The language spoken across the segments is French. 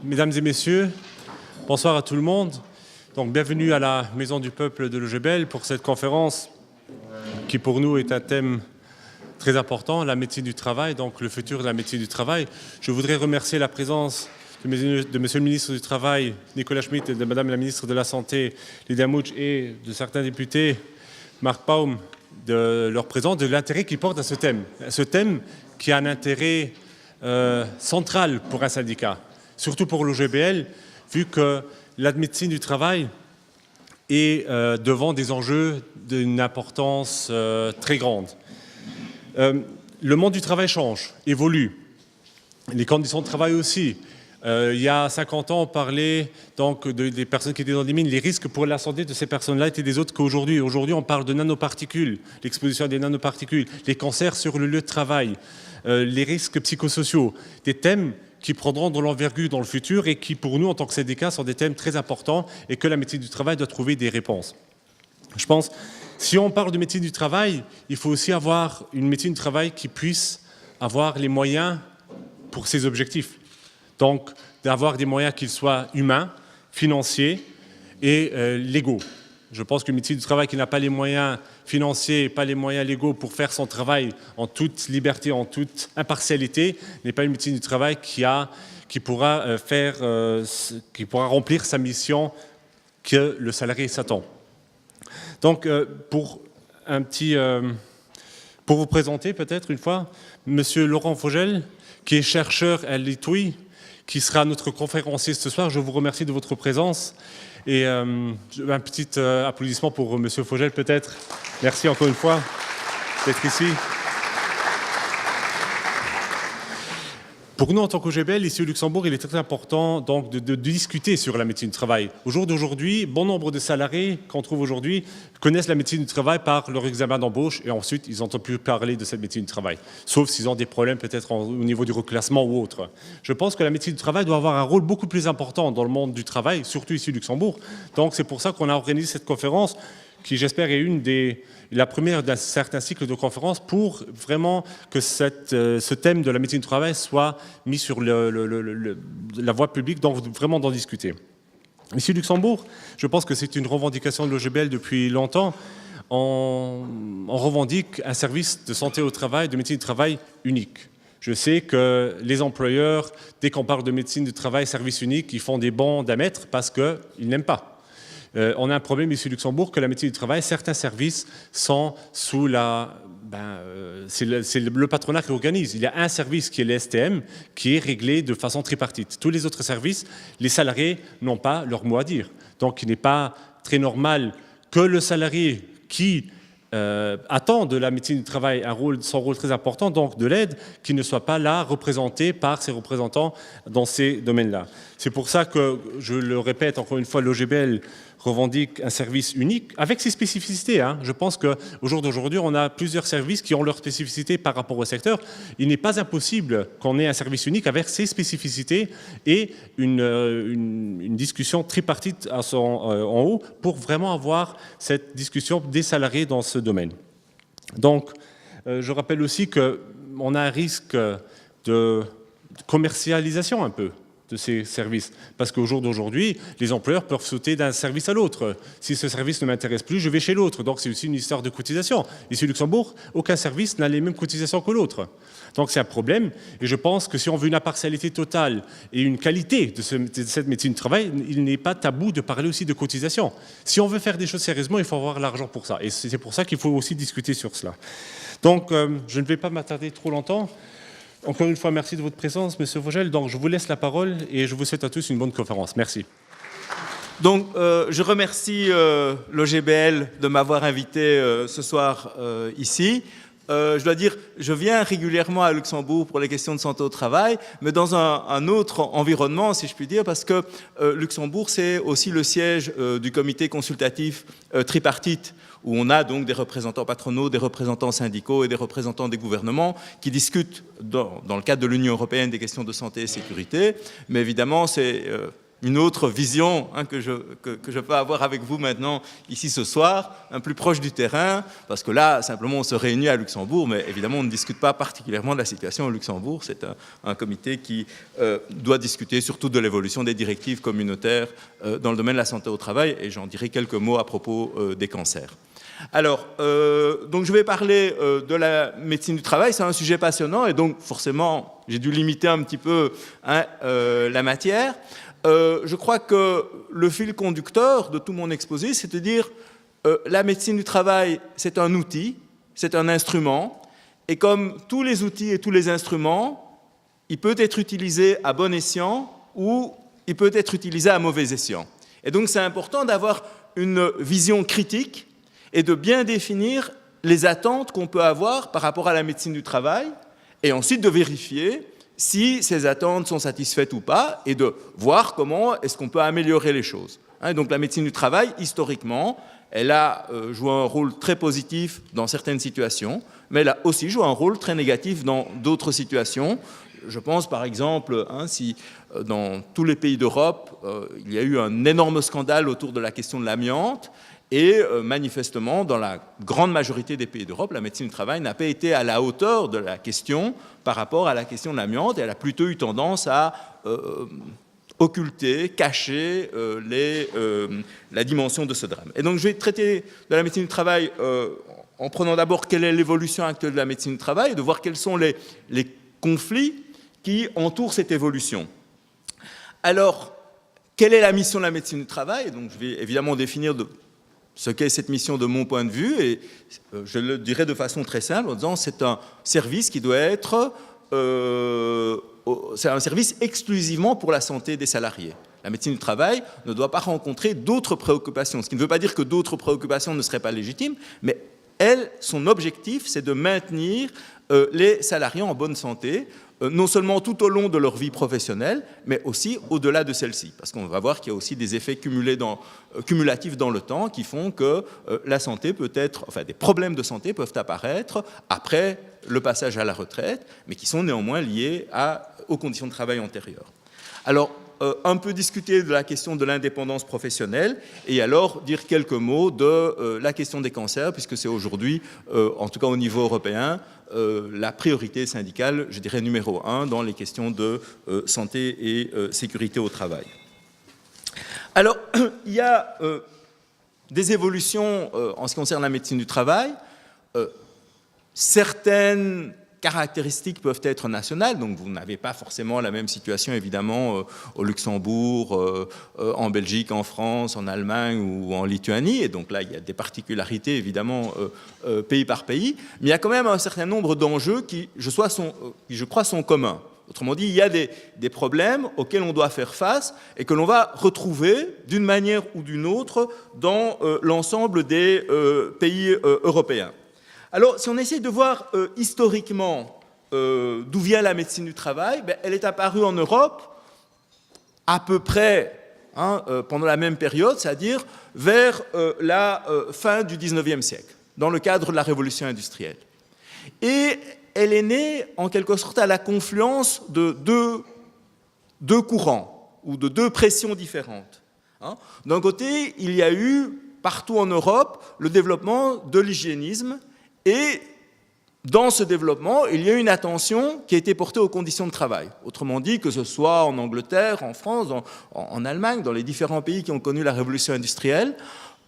mesdames et messieurs, bonsoir à tout le monde. Donc, bienvenue à la Maison du Peuple de l'OGBL pour cette conférence qui pour nous est un thème très important, la médecine du travail, donc le futur de la médecine du travail. Je voudrais remercier la présence de Monsieur le ministre du Travail, Nicolas Schmit, et de Madame la ministre de la Santé, Lydia Mouch, et de certains députés, Marc Paum, de leur présence, de l'intérêt qu'ils portent à ce thème. Ce thème qui a un intérêt central pour un syndicat, surtout pour l'OGBL, vu que la médecine du travail est devant des enjeux d'une importance très grande. Le monde du travail change, évolue. Les conditions de travail aussi. Il y a 50 ans, on parlait donc des personnes qui étaient dans les mines. Les risques pour la santé de ces personnes-là étaient des autres qu'aujourd'hui. Aujourd'hui, on parle de nanoparticules, l'exposition à des nanoparticules, les cancers sur le lieu de travail, les risques psychosociaux, des thèmes qui prendront de l'envergure dans le futur et qui, pour nous, en tant que syndicat, sont des thèmes très importants et que la médecine du travail doit trouver des réponses. Je pense, si on parle de médecine du travail, il faut aussi avoir une médecine du travail qui puisse avoir les moyens pour ses objectifs. Donc, d'avoir des moyens qu'ils soient humains, financiers et légaux. Je pense qu'une médecine du travail qui n'a pas les moyens financiers et pas les moyens légaux pour faire son travail en toute liberté, en toute impartialité, n'est pas une médecine du travail qui pourra remplir sa mission que le salarié s'attend. Donc, pour vous présenter peut-être une fois, Monsieur Laurent Vogel, qui est chercheur à l'ITUI, qui sera notre conférencier ce soir. Je vous remercie de votre présence. Et un petit applaudissement pour M. Vogel, peut-être. Merci encore une fois d'être ici. Pour nous, en tant qu'OGBL, ici au Luxembourg, il est très important donc, de discuter sur la médecine du travail. Au jour d'aujourd'hui, bon nombre de salariés qu'on trouve aujourd'hui connaissent la médecine du travail par leur examen d'embauche et ensuite, ils n'entendent plus parler de cette médecine du travail, sauf s'ils ont des problèmes peut-être au niveau du reclassement ou autre. Je pense que la médecine du travail doit avoir un rôle beaucoup plus important dans le monde du travail, surtout ici au Luxembourg. Donc, c'est pour ça qu'on a organisé cette conférence qui, j'espère, est la première d'un certain cycle de conférences pour vraiment que ce thème de la médecine du travail soit mis sur la voie publique, donc vraiment d'en discuter. Ici au Luxembourg, je pense que c'est une revendication de l'OGBL depuis longtemps. On revendique un service de santé au travail, de médecine du travail unique. Je sais que les employeurs, dès qu'on parle de médecine du travail, service unique, ils font des bandes à mettre parce qu'ils n'aiment pas. On a un problème ici au Luxembourg que la médecine du travail, certains services sont sous c'est le patronat qui organise. Il y a un service qui est le STM qui est réglé de façon tripartite. Tous les autres services, les salariés n'ont pas leur mot à dire. Donc il n'est pas très normal que le salarié qui attend de la médecine du travail son rôle très important, donc de l'aide, qui ne soit pas là représenté par ses représentants dans ces domaines-là. C'est pour ça que, je le répète encore une fois, l'OGBL revendique un service unique avec ses spécificités. Je pense qu'au jour d'aujourd'hui, on a plusieurs services qui ont leurs spécificités par rapport au secteur. Il n'est pas impossible qu'on ait un service unique avec ses spécificités et une discussion tripartite en haut pour vraiment avoir cette discussion des salariés dans ce domaine. Donc, je rappelle aussi qu'on a un risque de commercialisation un peu de ces services. Parce qu'au jour d'aujourd'hui, les employeurs peuvent sauter d'un service à l'autre. Si ce service ne m'intéresse plus, je vais chez l'autre. Donc c'est aussi une histoire de cotisation. Ici au Luxembourg, aucun service n'a les mêmes cotisations que l'autre. Donc c'est un problème. Et je pense que si on veut une impartialité totale et une qualité de cette médecine du travail, il n'est pas tabou de parler aussi de cotisation. Si on veut faire des choses sérieusement, il faut avoir l'argent pour ça. Et c'est pour ça qu'il faut aussi discuter sur cela. Donc je ne vais pas m'attarder trop longtemps. Encore une fois, merci de votre présence, M. Vogel. Donc, je vous laisse la parole et je vous souhaite à tous une bonne conférence. Merci. Donc, je remercie l'OGBL de m'avoir invité ce soir ici. Je dois dire, je viens régulièrement à Luxembourg pour les questions de santé au travail, mais dans un autre environnement, si je puis dire, parce que Luxembourg, c'est aussi le siège du comité consultatif tripartite, où on a donc des représentants patronaux, des représentants syndicaux et des représentants des gouvernements qui discutent dans le cadre de l'Union européenne des questions de santé et sécurité. Mais évidemment, c'est une autre vision que je peux avoir avec vous maintenant ici ce soir, un plus proche du terrain, parce que là, simplement, on se réunit à Luxembourg, mais évidemment, on ne discute pas particulièrement de la situation au Luxembourg. C'est un comité qui doit discuter surtout de l'évolution des directives communautaires dans le domaine de la santé au travail, et j'en dirai quelques mots à propos des cancers. Alors, donc je vais parler de la médecine du travail, c'est un sujet passionnant, et donc forcément, j'ai dû limiter un petit peu la matière. Je crois que le fil conducteur de tout mon exposé, c'est de dire la médecine du travail, c'est un outil, c'est un instrument, et comme tous les outils et tous les instruments, il peut être utilisé à bon escient ou il peut être utilisé à mauvais escient. Et donc c'est important d'avoir une vision critique et de bien définir les attentes qu'on peut avoir par rapport à la médecine du travail, et ensuite de vérifier si ces attentes sont satisfaites ou pas, et de voir comment est-ce qu'on peut améliorer les choses. Donc la médecine du travail, historiquement, elle a joué un rôle très positif dans certaines situations, mais elle a aussi joué un rôle très négatif dans d'autres situations. Je pense par exemple, si dans tous les pays d'Europe, il y a eu un énorme scandale autour de la question de l'amiante, et manifestement, dans la grande majorité des pays d'Europe, la médecine du travail n'a pas été à la hauteur de la question par rapport à la question de l'amiante, et elle a plutôt eu tendance à occulter, cacher la dimension de ce drame. Et donc je vais traiter de la médecine du travail en prenant d'abord quelle est l'évolution actuelle de la médecine du travail, et de voir quels sont les conflits qui entourent cette évolution. Alors, quelle est la mission de la médecine du travail? Donc je vais évidemment définir ce qu'est cette mission de mon point de vue, et je le dirais de façon très simple en disant c'est un service qui doit être c'est un service exclusivement pour la santé des salariés. La médecine du travail ne doit pas rencontrer d'autres préoccupations, ce qui ne veut pas dire que d'autres préoccupations ne seraient pas légitimes, mais elle, son objectif, c'est de maintenir les salariés en bonne santé, non seulement tout au long de leur vie professionnelle, mais aussi au-delà de celle-ci. Parce qu'on va voir qu'il y a aussi des effets cumulatifs dans le temps qui font que la santé peut être, enfin des problèmes de santé peuvent apparaître après le passage à la retraite, mais qui sont néanmoins liés aux conditions de travail antérieures. Alors, un peu discuter de la question de l'indépendance professionnelle, et alors dire quelques mots de la question des cancers, puisque c'est aujourd'hui, en tout cas au niveau européen, la priorité syndicale, je dirais numéro 1, dans les questions de santé et sécurité au travail. Alors, il y a des évolutions en ce qui concerne la médecine du travail. Certaines caractéristiques peuvent être nationales, donc vous n'avez pas forcément la même situation évidemment au Luxembourg, en Belgique, en France, en Allemagne ou en Lituanie, et donc là il y a des particularités évidemment pays par pays, mais il y a quand même un certain nombre d'enjeux qui je crois sont communs. Autrement dit, il y a des problèmes auxquels on doit faire face et que l'on va retrouver d'une manière ou d'une autre dans l'ensemble des pays européens. Alors, si on essaie de voir historiquement d'où vient la médecine du travail, elle est apparue en Europe à peu près pendant la même période, c'est-à-dire vers la fin du XIXe siècle, dans le cadre de la révolution industrielle. Et elle est née en quelque sorte à la confluence de deux courants ou de deux pressions différentes. D'un côté, il y a eu partout en Europe le développement de l'hygiénisme. Et dans ce développement, il y a une attention qui a été portée aux conditions de travail. Autrement dit, que ce soit en Angleterre, en France, en Allemagne, dans les différents pays qui ont connu la révolution industrielle,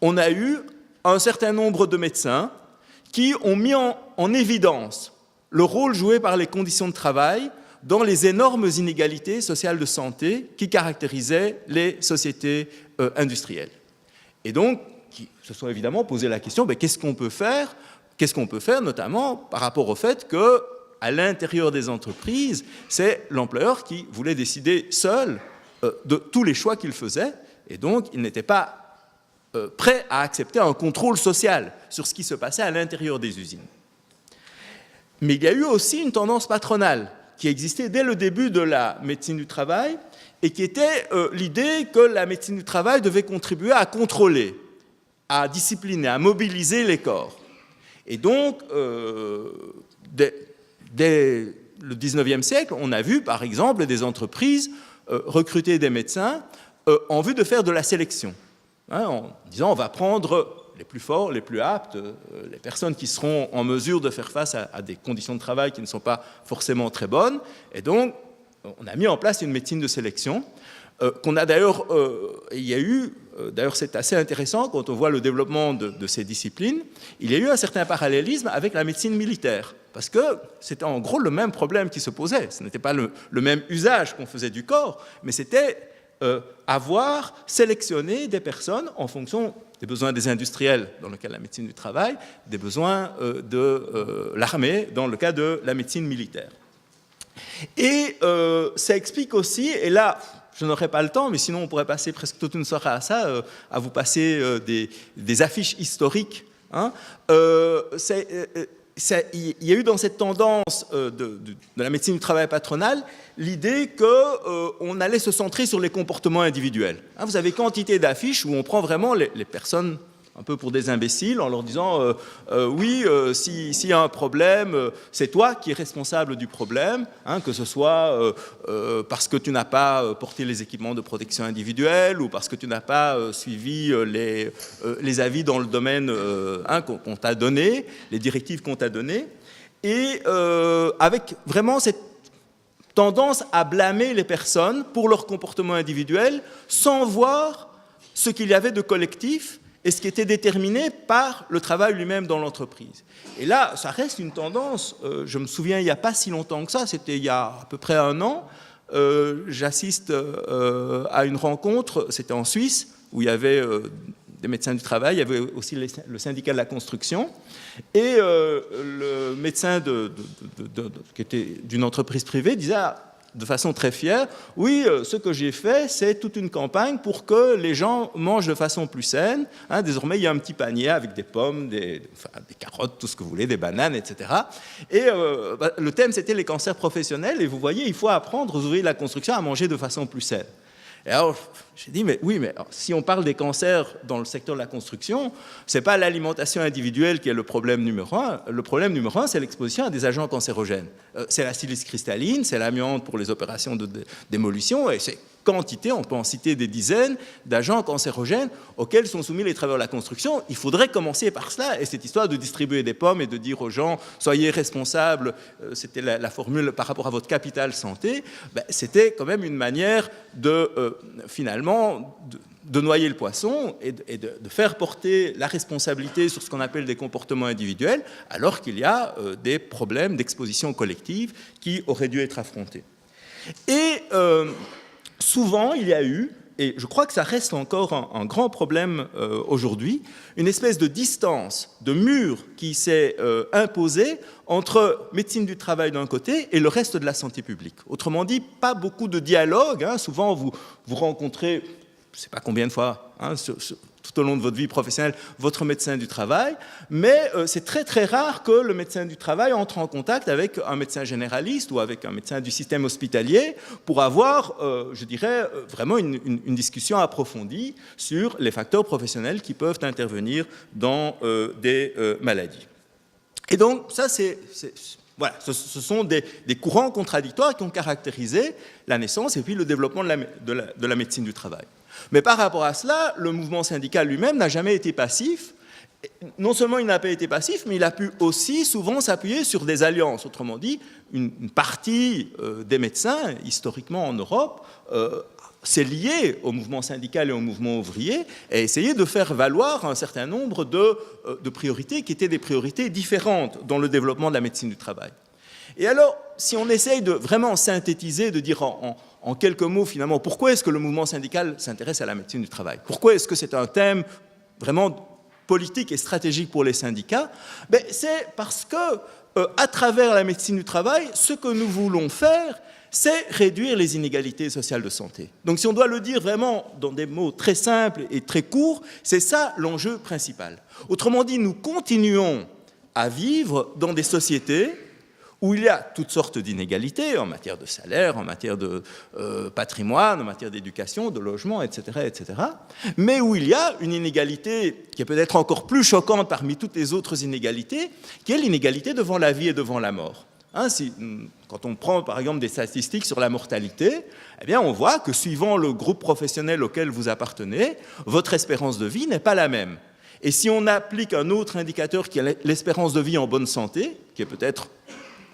on a eu un certain nombre de médecins qui ont mis en évidence le rôle joué par les conditions de travail dans les énormes inégalités sociales de santé qui caractérisaient les sociétés industrielles. Et donc, qui se sont évidemment posé la question, qu'est-ce qu'on peut faire ? Qu'est-ce qu'on peut faire, notamment par rapport au fait qu'à l'intérieur des entreprises, c'est l'employeur qui voulait décider seul de tous les choix qu'il faisait, et donc il n'était pas prêt à accepter un contrôle social sur ce qui se passait à l'intérieur des usines. Mais il y a eu aussi une tendance patronale qui existait dès le début de la médecine du travail, et qui était l'idée que la médecine du travail devait contribuer à contrôler, à discipliner, à mobiliser les corps. Et donc, dès le XIXe siècle, on a vu, par exemple, des entreprises recruter des médecins en vue de faire de la sélection, hein, en disant on va prendre les plus forts, les plus aptes, les personnes qui seront en mesure de faire face à des conditions de travail qui ne sont pas forcément très bonnes. Et donc, on a mis en place une médecine de sélection qu'on a d'ailleurs, il y a eu, d'ailleurs c'est assez intéressant quand on voit le développement de ces disciplines, il y a eu un certain parallélisme avec la médecine militaire. Parce que c'était en gros le même problème qui se posait. Ce n'était pas le même usage qu'on faisait du corps, mais c'était avoir sélectionné des personnes en fonction des besoins des industriels dans le cas de la médecine du travail, des besoins de l'armée dans le cas de la médecine militaire. Et ça explique aussi, et là je n'aurai pas le temps, mais sinon on pourrait passer presque toute une soirée à ça, à vous passer des affiches historiques. Hein. Il y a eu dans cette tendance de la médecine du travail patronale l'idée qu'on allait se centrer sur les comportements individuels. Hein, vous avez quantité d'affiches où on prend vraiment les personnes un peu pour des imbéciles en leur disant oui, s'il y a un problème, c'est toi qui es responsable du problème, hein, que ce soit parce que tu n'as pas porté les équipements de protection individuelle ou parce que tu n'as pas suivi les avis dans le domaine hein, qu'on t'a donné, les directives qu'on t'a données, et avec vraiment cette tendance à blâmer les personnes pour leur comportement individuel sans voir ce qu'il y avait de collectif et ce qui était déterminé par le travail lui-même dans l'entreprise. Et là, ça reste une tendance, je me souviens, il n'y a pas si longtemps que ça, c'était il y a à peu près un an, j'assiste à une rencontre, c'était en Suisse, où il y avait des médecins du travail, il y avait aussi le syndicat de la construction, et le médecin qui était d'une entreprise privée disait de façon très fière, oui, ce que j'ai fait, c'est toute une campagne pour que les gens mangent de façon plus saine. Hein, désormais, il y a un petit panier avec des pommes, des carottes, tout ce que vous voulez, des bananes, etc. Et le thème, c'était les cancers professionnels. Et vous voyez, il faut apprendre aux ouvriers de la construction à manger de façon plus saine. Et alors, j'ai dit, mais oui, mais alors, si on parle des cancers dans le secteur de la construction, ce n'est pas l'alimentation individuelle qui est le problème numéro un. Le problème numéro un, c'est l'exposition à des agents cancérogènes. C'est la silice cristalline, c'est l'amiante pour les opérations de démolition, et c'est quantité, on peut en citer des dizaines, d'agents cancérogènes auxquels sont soumis les travailleurs de la construction. Il faudrait commencer par cela. Et cette histoire de distribuer des pommes et de dire aux gens « soyez responsables », c'était la formule par rapport à votre capital santé, ben, c'était quand même une manière de, finalement, de noyer le poisson et de faire porter la responsabilité sur ce qu'on appelle des comportements individuels, alors qu'il y a des problèmes d'exposition collective qui auraient dû être affrontés. Et souvent, il y a eu, et je crois que ça reste encore un grand problème aujourd'hui, une espèce de distance, de mur qui s'est imposé entre médecine du travail d'un côté et le reste de la santé publique. Autrement dit, pas beaucoup de dialogue. Hein. Souvent, vous rencontrez, je ne sais pas combien de fois, hein, tout au long de votre vie professionnelle, votre médecin du travail, mais c'est très très rare que le médecin du travail entre en contact avec un médecin généraliste ou avec un médecin du système hospitalier pour avoir, je dirais, vraiment une discussion approfondie sur les facteurs professionnels qui peuvent intervenir dans des maladies. Et donc, ça, voilà, ce sont des courants contradictoires qui ont caractérisé la naissance et puis le développement de la médecine du travail. Mais par rapport à cela, le mouvement syndical lui-même n'a jamais été passif. Non seulement il n'a pas été passif, mais il a pu aussi souvent s'appuyer sur des alliances. Autrement dit, une partie des médecins, historiquement en Europe, s'est liée au mouvement syndical et au mouvement ouvrier et a essayé de faire valoir un certain nombre de priorités qui étaient des priorités différentes dans le développement de la médecine du travail. Et alors, si on essaye de vraiment synthétiser, de dire en quelques mots finalement, pourquoi est-ce que le mouvement syndical s'intéresse à la médecine du travail? Pourquoi est-ce que c'est un thème vraiment politique et stratégique pour les syndicats? Ben, c'est parce que, à travers la médecine du travail, ce que nous voulons faire, c'est réduire les inégalités sociales de santé. Donc si on doit le dire vraiment dans des mots très simples et très courts, c'est ça l'enjeu principal. Autrement dit, nous continuons à vivre dans des sociétés où il y a toutes sortes d'inégalités en matière de salaire, en matière de patrimoine, en matière d'éducation, de logement, etc., etc., mais où il y a une inégalité qui est peut-être encore plus choquante parmi toutes les autres inégalités, qui est l'inégalité devant la vie et devant la mort. Quand on prend par exemple des statistiques sur la mortalité, eh bien, on voit que suivant le groupe professionnel auquel vous appartenez, votre espérance de vie n'est pas la même. Et si on applique un autre indicateur qui est l'espérance de vie en bonne santé, qui est peut-être,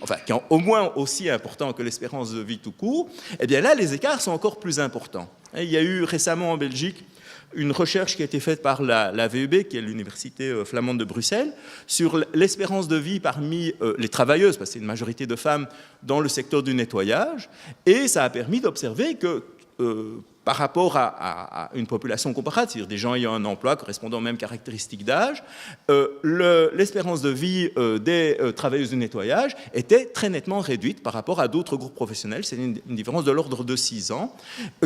enfin, qui est au moins aussi important que l'espérance de vie tout court, eh bien là, les écarts sont encore plus importants. Il y a eu récemment en Belgique une recherche qui a été faite par la VEB, qui est l'université flamande de Bruxelles, sur l'espérance de vie parmi les travailleuses, parce que c'est une majorité de femmes dans le secteur du nettoyage, et ça a permis d'observer que par rapport à une population comparable, c'est-à-dire des gens ayant un emploi correspondant aux mêmes caractéristiques d'âge, l'espérance de vie des travailleuses du nettoyage était très nettement réduite par rapport à d'autres groupes professionnels. C'est une différence de l'ordre de 6 ans,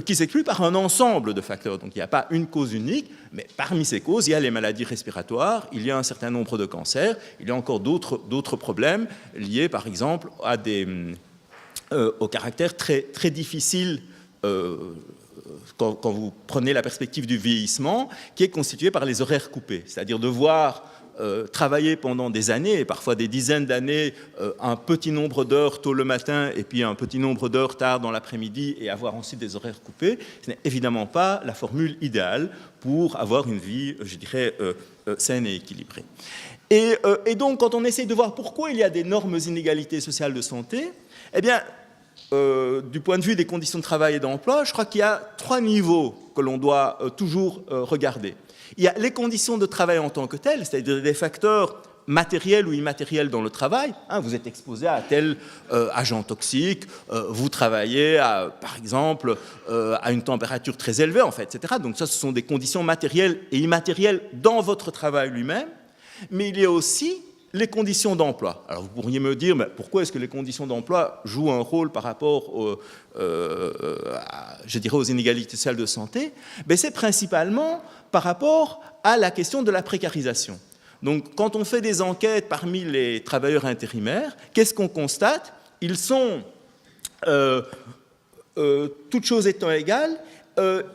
qui s'explique par un ensemble de facteurs. Donc il n'y a pas une cause unique, mais parmi ces causes, il y a les maladies respiratoires, il y a un certain nombre de cancers, il y a encore d'autres problèmes liés, par exemple, au caractère très, très difficile quand vous prenez la perspective du vieillissement, qui est constituée par les horaires coupés, c'est-à-dire devoir travailler pendant des années, et parfois des dizaines d'années, un petit nombre d'heures tôt le matin et puis un petit nombre d'heures tard dans l'après-midi et avoir ensuite des horaires coupés, ce n'est évidemment pas la formule idéale pour avoir une vie, je dirais, saine et équilibrée. Et donc, quand on essaie de voir pourquoi il y a d'énormes inégalités sociales de santé, eh bien, du point de vue des conditions de travail et d'emploi, je crois qu'il y a 3 niveaux que l'on doit toujours regarder. Il y a les conditions de travail en tant que telles, c'est-à-dire des facteurs matériels ou immatériels dans le travail. Vous êtes exposé à tel agent toxique, vous travaillez, par exemple, à une température très élevée, en fait, etc. Donc ça, ce sont des conditions matérielles et immatérielles dans votre travail lui-même. Mais il y a aussi les conditions d'emploi. Alors vous pourriez me dire, mais pourquoi est-ce que les conditions d'emploi jouent un rôle par rapport je dirais aux inégalités sociales de santé? C'est principalement par rapport à la question de la précarisation. Donc quand on fait des enquêtes parmi les travailleurs intérimaires, qu'est-ce qu'on constate? Ils sont, toutes choses étant égales,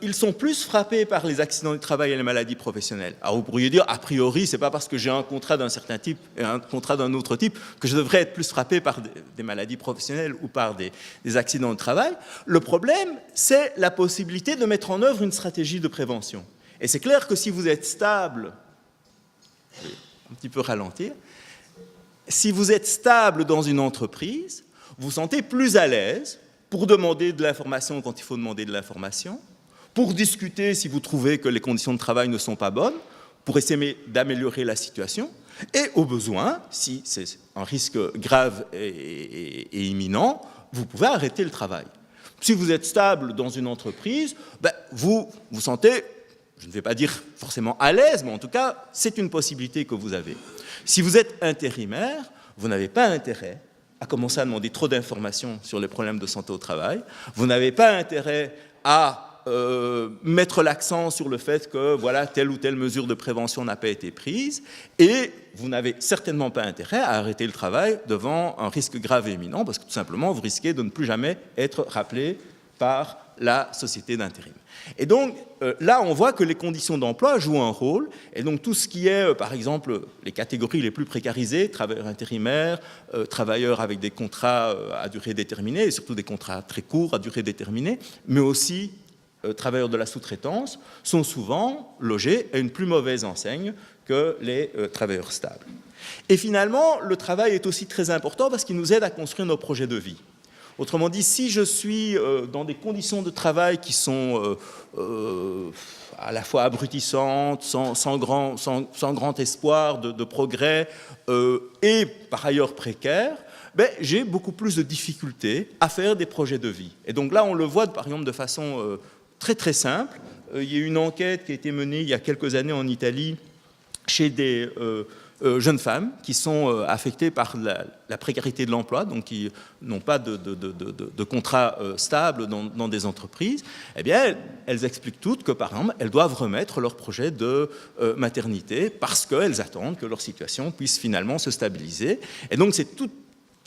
ils sont plus frappés par les accidents du travail et les maladies professionnelles. Alors vous pourriez dire, a priori, c'est pas parce que j'ai un contrat d'un certain type et un contrat d'un autre type que je devrais être plus frappé par des maladies professionnelles ou par des accidents de travail. Le problème, c'est la possibilité de mettre en œuvre une stratégie de prévention. Et c'est clair que si vous êtes stable, je vais un petit peu ralentir, si vous êtes stable dans une entreprise, vous vous sentez plus à l'aise pour demander de l'information quand il faut demander de l'information, pour discuter si vous trouvez que les conditions de travail ne sont pas bonnes, pour essayer d'améliorer la situation, et au besoin, si c'est un risque grave et imminent, vous pouvez arrêter le travail. Si vous êtes stable dans une entreprise, vous vous sentez, je ne vais pas dire forcément à l'aise, mais en tout cas, c'est une possibilité que vous avez. Si vous êtes intérimaire, vous n'avez pas intérêt à commencer à demander trop d'informations sur les problèmes de santé au travail. Vous n'avez pas intérêt à mettre l'accent sur le fait que voilà, telle ou telle mesure de prévention n'a pas été prise, et vous n'avez certainement pas intérêt à arrêter le travail devant un risque grave et imminent, parce que tout simplement, vous risquez de ne plus jamais être rappelé par la société d'intérim. Et donc, là, on voit que les conditions d'emploi jouent un rôle, et donc tout ce qui est, par exemple, les catégories les plus précarisées, travailleurs intérimaires, travailleurs avec des contrats à durée déterminée, et surtout des contrats très courts à durée déterminée, mais aussi travailleurs de la sous-traitance, sont souvent logés à une plus mauvaise enseigne que les travailleurs stables. Et finalement, le travail est aussi très important parce qu'il nous aide à construire nos projets de vie. Autrement dit, si je suis dans des conditions de travail qui sont à la fois abrutissantes, sans grand espoir de progrès, et par ailleurs précaires, j'ai beaucoup plus de difficultés à faire des projets de vie. Et donc là, on le voit par exemple de façon très très simple. Il y a eu une enquête qui a été menée il y a quelques années en Italie chez des jeunes femmes qui sont affectées par la précarité de l'emploi, donc qui n'ont pas de contrat stable dans des entreprises. Eh bien, elles expliquent toutes que, par exemple, elles doivent remettre leur projet de maternité parce qu'elles attendent que leur situation puisse finalement se stabiliser. Et donc,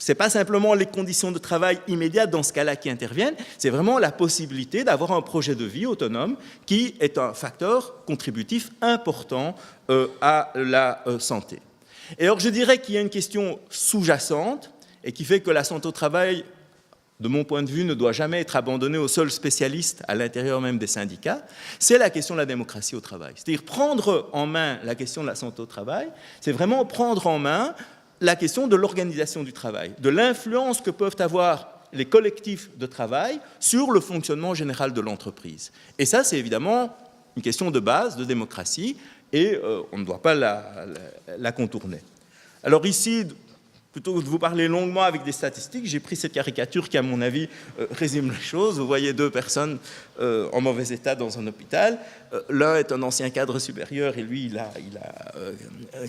c'est pas simplement les conditions de travail immédiates dans ce cas-là qui interviennent, c'est vraiment la possibilité d'avoir un projet de vie autonome qui est un facteur contributif important à la santé. Et alors je dirais qu'il y a une question sous-jacente et qui fait que la santé au travail, de mon point de vue, ne doit jamais être abandonnée aux seuls spécialistes à l'intérieur même des syndicats, c'est la question de la démocratie au travail. C'est-à-dire prendre en main la question de la santé au travail, c'est vraiment prendre en main la question de l'organisation du travail, de l'influence que peuvent avoir les collectifs de travail sur le fonctionnement général de l'entreprise. Et ça, c'est évidemment une question de base, de démocratie, et on ne doit pas la contourner. Alors ici, plutôt que de vous parler longuement avec des statistiques, j'ai pris cette caricature qui, à mon avis, résume les choses. Vous voyez deux personnes en mauvais état dans un hôpital. L'un est un ancien cadre supérieur et lui, il a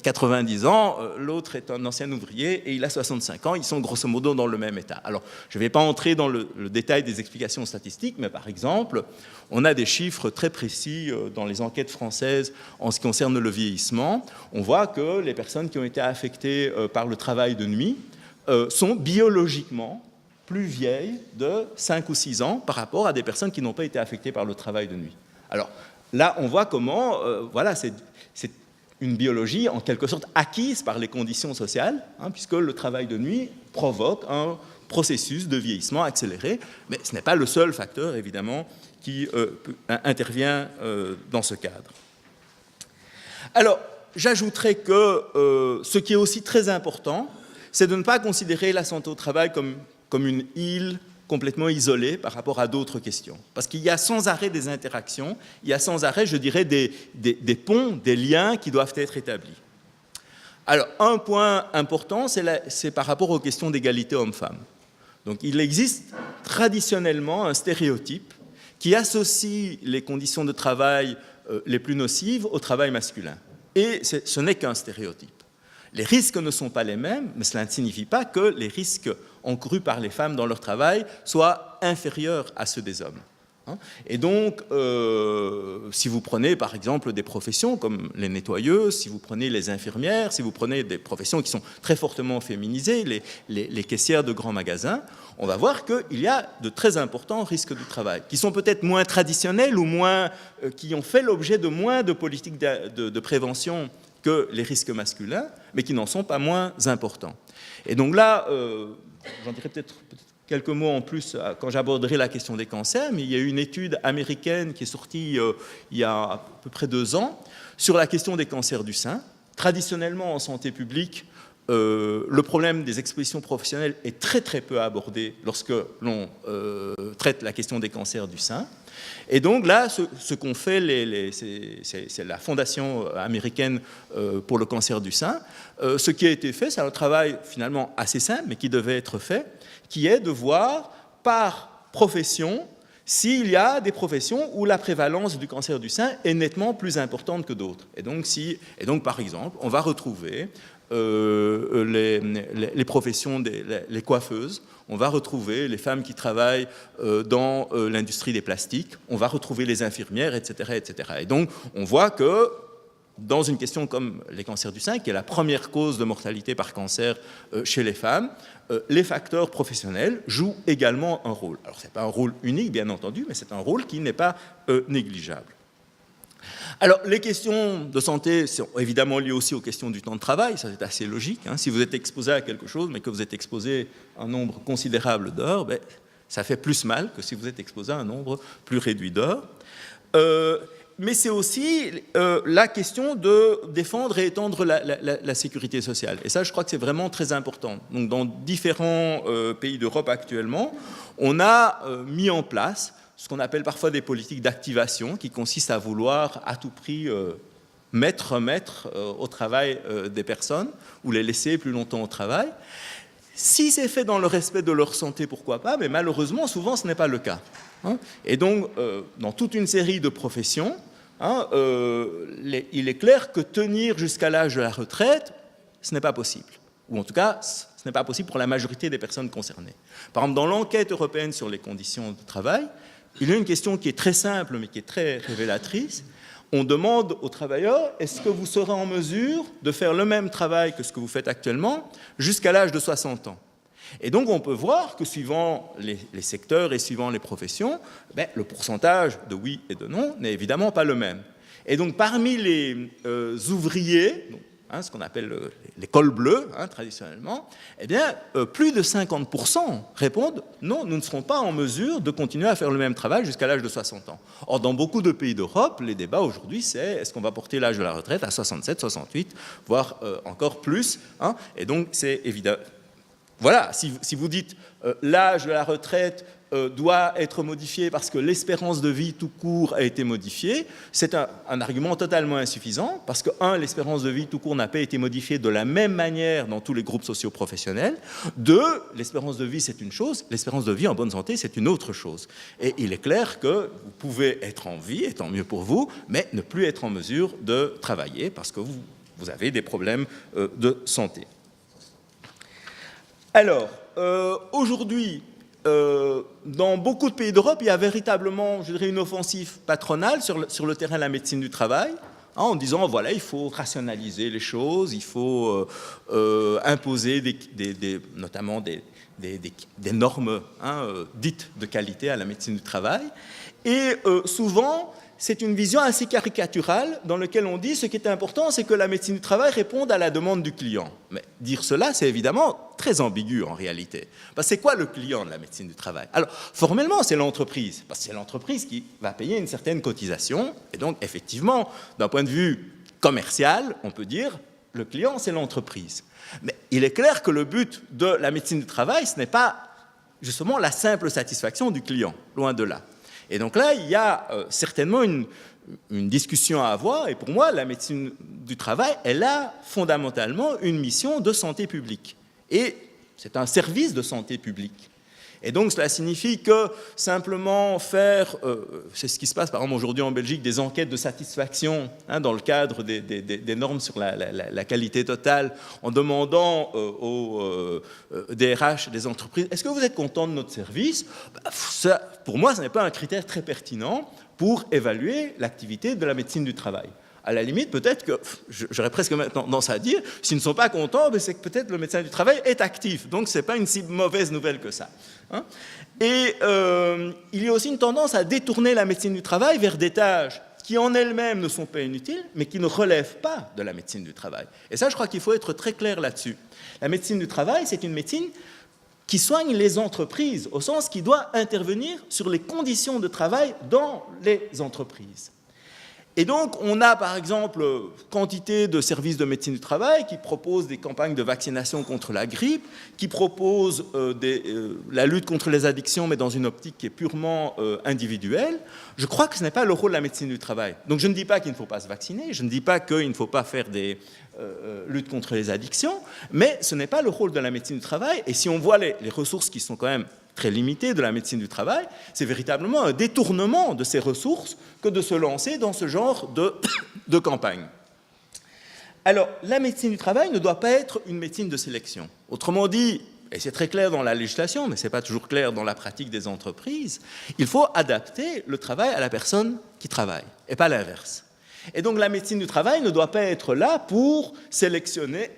90 ans. L'autre est un ancien ouvrier et il a 65 ans. Ils sont grosso modo dans le même état. Alors, je ne vais pas entrer dans le détail des explications statistiques, mais par exemple, on a des chiffres très précis dans les enquêtes françaises en ce qui concerne le vieillissement. On voit que les personnes qui ont été affectées par le travail de nuit sont biologiquement plus vieilles de 5 ou 6 ans par rapport à des personnes qui n'ont pas été affectées par le travail de nuit. Alors là, on voit comment, voilà, c'est une biologie en quelque sorte acquise par les conditions sociales, puisque le travail de nuit provoque un processus de vieillissement accéléré, mais ce n'est pas le seul facteur, évidemment, qui intervient dans ce cadre. Alors, j'ajouterais que ce qui est aussi très important, c'est de ne pas considérer la santé au travail comme une île complètement isolée par rapport à d'autres questions. Parce qu'il y a sans arrêt des interactions, il y a sans arrêt, je dirais, des ponts, des liens qui doivent être établis. Alors, un point important, c'est par rapport aux questions d'égalité homme-femme. Donc, il existe traditionnellement un stéréotype qui associe les conditions de travail les plus nocives au travail masculin. Et ce n'est qu'un stéréotype. Les risques ne sont pas les mêmes, mais cela ne signifie pas que les risques encourus par les femmes dans leur travail soient inférieurs à ceux des hommes. Et donc, si vous prenez par exemple des professions comme les nettoyeuses, si vous prenez les infirmières, si vous prenez des professions qui sont très fortement féminisées, les caissières de grands magasins, on va voir qu'il y a de très importants risques du travail, qui sont peut-être moins traditionnels ou qui ont fait l'objet de moins de politiques de prévention que les risques masculins, mais qui n'en sont pas moins importants. Et donc là, j'en dirais peut-être quelques mots en plus quand j'aborderai la question des cancers, mais il y a eu une étude américaine qui est sortie il y a à peu près 2 ans sur la question des cancers du sein. Traditionnellement, en santé publique, le problème des expositions professionnelles est très très peu abordé lorsque l'on traite la question des cancers du sein. Et donc là, ce qu'ont fait, c'est la Fondation américaine pour le cancer du sein. Ce qui a été fait, c'est un travail finalement assez simple, mais qui devait être fait, qui est de voir par profession s'il y a des professions où la prévalence du cancer du sein est nettement plus importante que d'autres. Et donc, par exemple, on va retrouver les professions, les coiffeuses, on va retrouver les femmes qui travaillent dans l'industrie des plastiques, on va retrouver les infirmières, etc., etc. Et donc, on voit que dans une question comme les cancers du sein, qui est la première cause de mortalité par cancer chez les femmes, les facteurs professionnels jouent également un rôle. Alors, ce n'est pas un rôle unique, bien entendu, mais c'est un rôle qui n'est pas négligeable. Alors, les questions de santé sont évidemment liées aussi aux questions du temps de travail, ça c'est assez logique. Si vous êtes exposé à quelque chose, mais que vous êtes exposé à un nombre considérable d'heures, ça fait plus mal que si vous êtes exposé à un nombre plus réduit d'heures. Mais c'est aussi la question de défendre et étendre la sécurité sociale. Et ça, je crois que c'est vraiment très important. Donc, dans différents pays d'Europe actuellement, on a mis en place ce qu'on appelle parfois des politiques d'activation, qui consistent à vouloir à tout prix remettre au travail des personnes, ou les laisser plus longtemps au travail. Si c'est fait dans le respect de leur santé, pourquoi pas, mais malheureusement, souvent, ce n'est pas le cas. Et donc, dans toute une série de professions, il est clair que tenir jusqu'à l'âge de la retraite, ce n'est pas possible. Ou en tout cas, ce n'est pas possible pour la majorité des personnes concernées. Par exemple, dans l'enquête européenne sur les conditions de travail, il y a une question qui est très simple, mais qui est très révélatrice. On demande aux travailleurs, est-ce que vous serez en mesure de faire le même travail que ce que vous faites actuellement jusqu'à l'âge de 60 ans? Et donc, on peut voir que suivant les secteurs et suivant les professions, le pourcentage de oui et de non n'est évidemment pas le même. Et donc, parmi les ouvriers, ce qu'on appelle les cols bleus, traditionnellement, eh bien, plus de 50% répondent « non, nous ne serons pas en mesure de continuer à faire le même travail jusqu'à l'âge de 60 ans ». Or, dans beaucoup de pays d'Europe, les débats aujourd'hui, c'est est-ce qu'on va porter l'âge de la retraite à 67, 68, voire encore plus, et donc, c'est évident. Voilà, si vous dites l'âge de la retraite doit être modifié parce que l'espérance de vie tout court a été modifiée, c'est un argument totalement insuffisant parce que, l'espérance de vie tout court n'a pas été modifiée de la même manière dans tous les groupes socio-professionnels. 2, l'espérance de vie, c'est une chose, l'espérance de vie en bonne santé, c'est une autre chose. Et il est clair que vous pouvez être en vie, et tant mieux pour vous, mais ne plus être en mesure de travailler parce que vous avez des problèmes de santé. Alors, aujourd'hui, dans beaucoup de pays d'Europe, il y a véritablement, je dirais, une offensive patronale sur le terrain de la médecine du travail, en disant, voilà, il faut rationaliser les choses, il faut imposer notamment des normes dites de qualité à la médecine du travail. Et souvent, c'est une vision assez caricaturale dans laquelle on dit ce qui est important, c'est que la médecine du travail réponde à la demande du client. Mais dire cela, c'est évidemment très ambigu en réalité. Parce que c'est quoi le client de la médecine du travail? Alors, formellement, c'est l'entreprise, parce que c'est l'entreprise qui va payer une certaine cotisation. Et donc, effectivement, d'un point de vue commercial, on peut dire le client, c'est l'entreprise. Mais il est clair que le but de la médecine du travail, ce n'est pas justement la simple satisfaction du client, loin de là. Et donc là, il y a certainement une discussion à avoir, et pour moi, la médecine du travail, elle a fondamentalement une mission de santé publique. Et c'est un service de santé publique. Et donc, cela signifie que simplement faire, c'est ce qui se passe par exemple aujourd'hui en Belgique, des enquêtes de satisfaction dans le cadre des normes sur la qualité totale, en demandant aux DRH des entreprises, est-ce que vous êtes content de notre service? Ça, pour moi, ce n'est pas un critère très pertinent pour évaluer l'activité de la médecine du travail. À la limite, peut-être que, j'aurais presque tendance à dire, s'ils ne sont pas contents, c'est que peut-être le médecin du travail est actif. Donc, ce n'est pas une si mauvaise nouvelle que ça. Et il y a aussi une tendance à détourner la médecine du travail vers des tâches qui en elles-mêmes ne sont pas inutiles, mais qui ne relèvent pas de la médecine du travail. Et ça, je crois qu'il faut être très clair là-dessus. La médecine du travail, c'est une médecine qui soigne les entreprises, au sens qui doit intervenir sur les conditions de travail dans les entreprises. Et donc, on a par exemple quantité de services de médecine du travail qui proposent des campagnes de vaccination contre la grippe, qui proposent la lutte contre les addictions, mais dans une optique qui est purement individuelle. Je crois que ce n'est pas le rôle de la médecine du travail. Donc, je ne dis pas qu'il ne faut pas se vacciner, je ne dis pas qu'il ne faut pas faire des luttes contre les addictions, mais ce n'est pas le rôle de la médecine du travail. Et si on voit les ressources qui sont quand même très limitée de la médecine du travail, c'est véritablement un détournement de ces ressources que de se lancer dans ce genre de campagne. Alors, la médecine du travail ne doit pas être une médecine de sélection. Autrement dit, et c'est très clair dans la législation, mais ce n'est pas toujours clair dans la pratique des entreprises, il faut adapter le travail à la personne qui travaille, et pas l'inverse. Et donc la médecine du travail ne doit pas être là pour sélectionner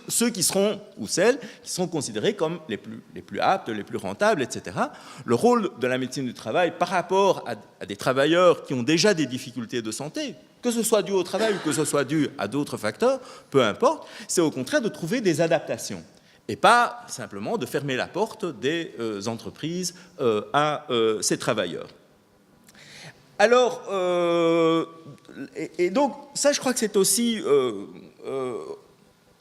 ceux qui seront, ou celles qui seront considérés comme les plus aptes, les plus rentables, etc. Le rôle de la médecine du travail par rapport à des travailleurs qui ont déjà des difficultés de santé, que ce soit dû au travail ou que ce soit dû à d'autres facteurs, peu importe, c'est au contraire de trouver des adaptations et pas simplement de fermer la porte des entreprises à ces travailleurs. Alors, et donc, ça, je crois que c'est aussi...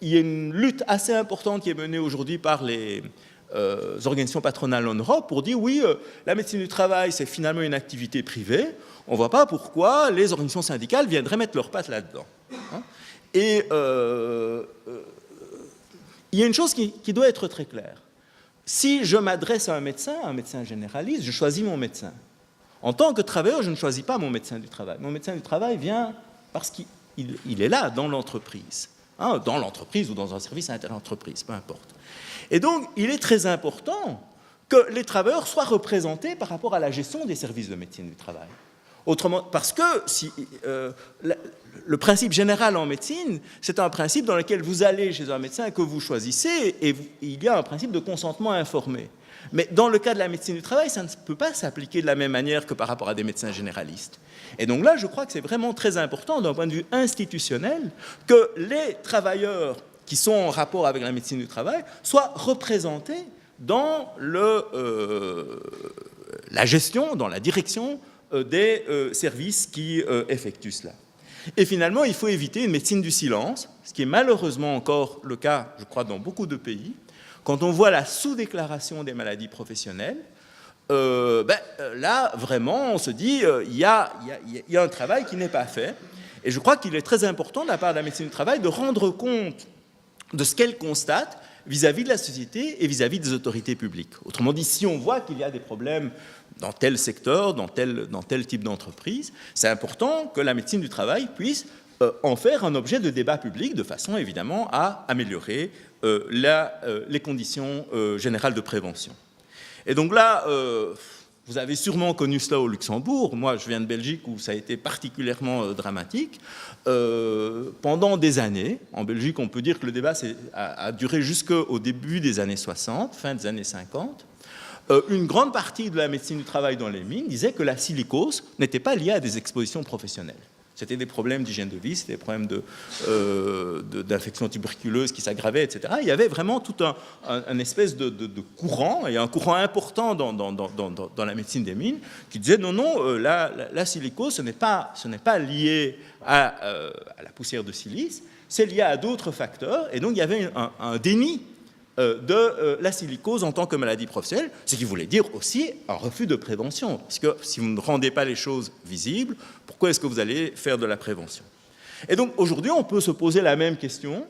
il y a une lutte assez importante qui est menée aujourd'hui par les organisations patronales en Europe pour dire, oui, la médecine du travail, c'est finalement une activité privée. On ne voit pas pourquoi les organisations syndicales viendraient mettre leurs pattes là-dedans. Et il y a une chose qui doit être très claire. Si je m'adresse à un médecin généraliste, je choisis mon médecin. En tant que travailleur, je ne choisis pas mon médecin du travail. Mon médecin du travail vient parce qu'il est là, dans l'entreprise. Dans l'entreprise ou dans un service inter-entreprise, peu importe. Et donc, il est très important que les travailleurs soient représentés par rapport à la gestion des services de médecine du travail. Autrement, parce que le principe général en médecine, c'est un principe dans lequel vous allez chez un médecin que vous choisissez et il y a un principe de consentement informé. Mais dans le cas de la médecine du travail, ça ne peut pas s'appliquer de la même manière que par rapport à des médecins généralistes. Et donc là, je crois que c'est vraiment très important d'un point de vue institutionnel que les travailleurs qui sont en rapport avec la médecine du travail soient représentés dans la gestion, dans la direction des services qui effectuent cela. Et finalement, il faut éviter une médecine du silence, ce qui est malheureusement encore le cas, je crois, dans beaucoup de pays. Quand on voit la sous-déclaration des maladies professionnelles, là, vraiment, on se dit il y a un travail qui n'est pas fait. Et je crois qu'il est très important de la part de la médecine du travail de rendre compte de ce qu'elle constate vis-à-vis de la société et vis-à-vis des autorités publiques. Autrement dit, si on voit qu'il y a des problèmes dans tel secteur, dans tel type d'entreprise, c'est important que la médecine du travail puisse en faire un objet de débat public de façon évidemment à améliorer les conditions générales de prévention. Et donc là, vous avez sûrement connu cela au Luxembourg. Moi, je viens de Belgique où ça a été particulièrement dramatique. Pendant des années, en Belgique, on peut dire que le débat a duré jusqu'au début des années 60, fin des années 50. Une grande partie de la médecine du travail dans les mines disait que la silicose n'était pas liée à des expositions professionnelles. C'était des problèmes d'hygiène de vie, c'était des problèmes d'infection tuberculeuse qui s'aggravaient, etc. Il y avait vraiment tout un espèce de courant, et un courant important dans la médecine des mines, qui disait non, la silicose, ce n'est pas lié à la poussière de silice, c'est lié à d'autres facteurs, et donc il y avait un déni de la silicose en tant que maladie professionnelle, ce qui voulait dire aussi un refus de prévention. Parce que si vous ne rendez pas les choses visibles, pourquoi est-ce que vous allez faire de la prévention? Et donc aujourd'hui, on peut se poser la même question.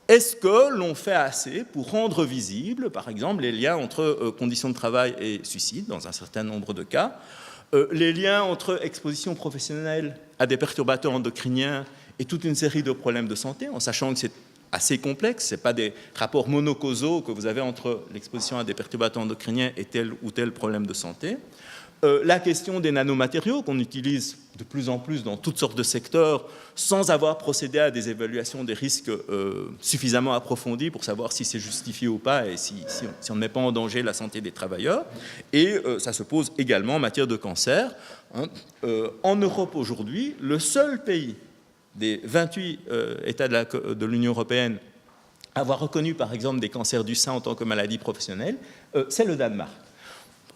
Est-ce que l'on fait assez pour rendre visibles, par exemple, les liens entre conditions de travail et suicide, dans un certain nombre de cas, les liens entre exposition professionnelle à des perturbateurs endocriniens et toute une série de problèmes de santé, en sachant que c'est assez complexe, ce n'est pas des rapports monocausaux que vous avez entre l'exposition à des perturbateurs endocriniens et tel ou tel problème de santé. La question des nanomatériaux qu'on utilise de plus en plus dans toutes sortes de secteurs sans avoir procédé à des évaluations des risques suffisamment approfondies pour savoir si c'est justifié ou pas et si on ne met pas en danger la santé des travailleurs. Et ça se pose également en matière de cancer. En Europe aujourd'hui, le seul pays des 28 États de l'Union européenne à avoir reconnu par exemple des cancers du sein en tant que maladie professionnelle, c'est le Danemark.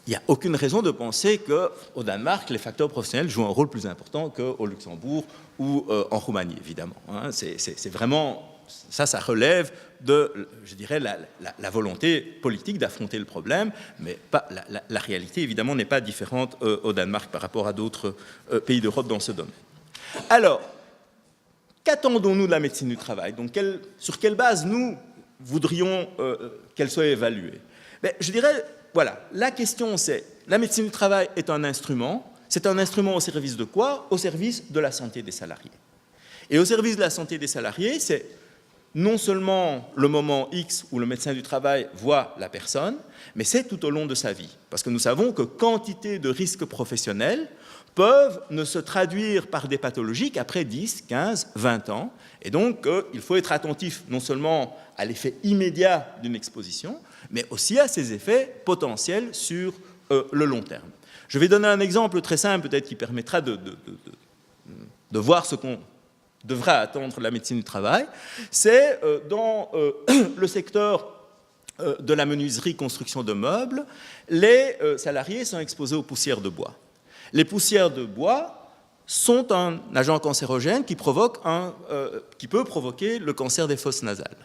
Il n'y a aucune raison de penser qu'au Danemark, les facteurs professionnels jouent un rôle plus important qu'au Luxembourg ou en Roumanie, évidemment. C'est vraiment, ça relève de, je dirais, la volonté politique d'affronter le problème, mais pas, la réalité, évidemment, n'est pas différente au Danemark par rapport à d'autres pays d'Europe dans ce domaine. Alors, qu'attendons-nous de la médecine du travail? Donc, sur quelle base nous voudrions qu'elle soit évaluée? Je dirais, voilà, la question c'est, la médecine du travail est un instrument, c'est un instrument au service de quoi? Au service de la santé des salariés. Et au service de la santé des salariés, c'est non seulement le moment X où le médecin du travail voit la personne, mais c'est tout au long de sa vie. Parce que nous savons que quantité de risques professionnels peuvent ne se traduire par des pathologies qu'après 10, 15, 20 ans. Et donc, il faut être attentif non seulement à l'effet immédiat d'une exposition, mais aussi à ses effets potentiels sur le long terme. Je vais donner un exemple très simple, peut-être qui permettra de voir ce qu'on devra attendre de la médecine du travail. C'est dans le secteur de la menuiserie, construction de meubles, les salariés sont exposés aux poussières de bois. Les poussières de bois sont un agent cancérogène qui peut provoquer le cancer des fosses nasales.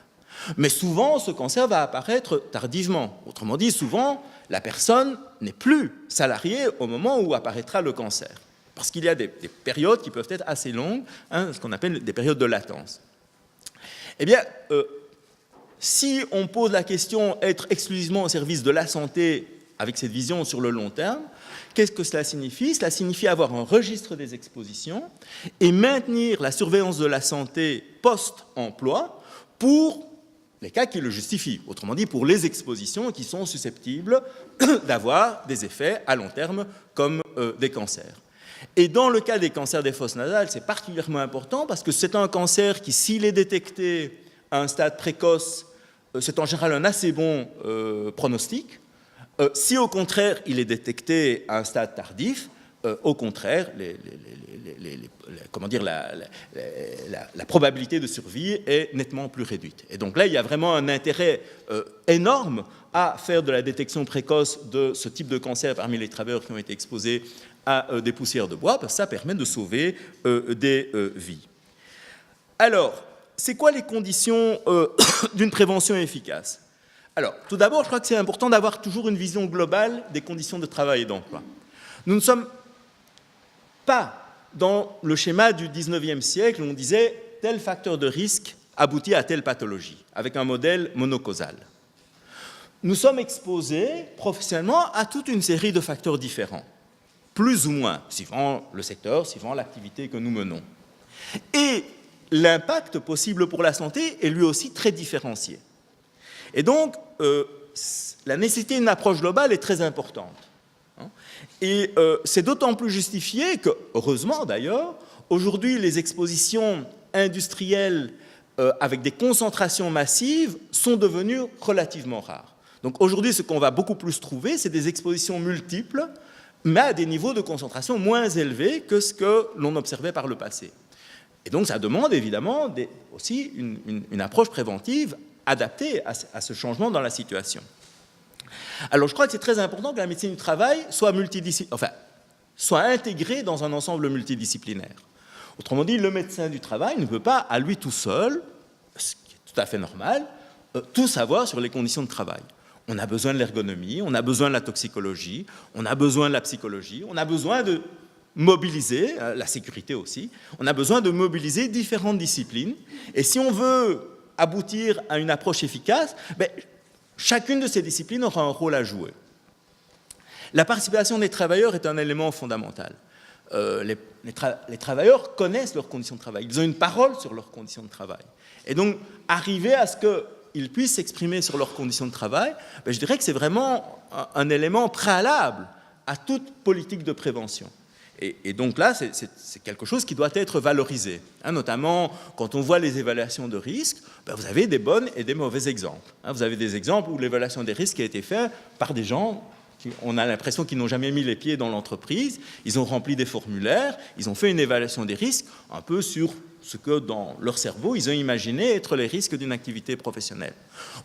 Mais souvent, ce cancer va apparaître tardivement. Autrement dit, souvent, la personne n'est plus salariée au moment où apparaîtra le cancer. Parce qu'il y a des périodes qui peuvent être assez longues, ce qu'on appelle des périodes de latence. Eh bien, si on pose la question être exclusivement au service de la santé avec cette vision sur le long terme, qu'est-ce que cela signifie? Cela signifie avoir un registre des expositions et maintenir la surveillance de la santé post-emploi pour les cas qui le justifient. Autrement dit, pour les expositions qui sont susceptibles d'avoir des effets à long terme comme des cancers. Et dans le cas des cancers des fosses nasales, c'est particulièrement important parce que c'est un cancer qui, s'il est détecté à un stade précoce, c'est en général un assez bon pronostic. Si au contraire il est détecté à un stade tardif, au contraire, la probabilité de survie est nettement plus réduite. Et donc là, il y a vraiment un intérêt énorme à faire de la détection précoce de ce type de cancer parmi les travailleurs qui ont été exposés à des poussières de bois, parce que ça permet de sauver des vies. Alors, c'est quoi les conditions d'une prévention efficace? Alors, tout d'abord, je crois que c'est important d'avoir toujours une vision globale des conditions de travail et d'emploi. Nous ne sommes pas dans le schéma du 19e siècle où on disait tel facteur de risque aboutit à telle pathologie, avec un modèle monocausal. Nous sommes exposés professionnellement à toute une série de facteurs différents, plus ou moins, suivant le secteur, suivant l'activité que nous menons. Et l'impact possible pour la santé est lui aussi très différencié. Et donc, la nécessité d'une approche globale est très importante. Et c'est d'autant plus justifié que, heureusement d'ailleurs, aujourd'hui les expositions industrielles avec des concentrations massives sont devenues relativement rares. Donc aujourd'hui, ce qu'on va beaucoup plus trouver, c'est des expositions multiples, mais à des niveaux de concentration moins élevés que ce que l'on observait par le passé. Et donc ça demande évidemment aussi une approche préventive adaptée à ce changement dans la situation. Alors je crois que c'est très important que la médecine du travail soit intégrée dans un ensemble multidisciplinaire. Autrement dit, le médecin du travail ne peut pas, à lui tout seul, ce qui est tout à fait normal, tout savoir sur les conditions de travail. On a besoin de l'ergonomie, on a besoin de la toxicologie, on a besoin de la psychologie, on a besoin de mobiliser, la sécurité aussi, on a besoin de mobiliser différentes disciplines. Et si on veut aboutir à une approche efficace, chacune de ces disciplines aura un rôle à jouer. La participation des travailleurs est un élément fondamental. Les travailleurs connaissent leurs conditions de travail, ils ont une parole sur leurs conditions de travail. Et donc, arriver à ce qu'ils puissent s'exprimer sur leurs conditions de travail, je dirais que c'est vraiment un élément préalable à toute politique de prévention. Et donc là, c'est quelque chose qui doit être valorisé. Notamment, quand on voit les évaluations de risques, vous avez des bons et des mauvais exemples. Vous avez des exemples où l'évaluation des risques a été faite par des gens on a l'impression qu'ils n'ont jamais mis les pieds dans l'entreprise, ils ont rempli des formulaires, ils ont fait une évaluation des risques un peu sur ce que dans leur cerveau, ils ont imaginé être les risques d'une activité professionnelle.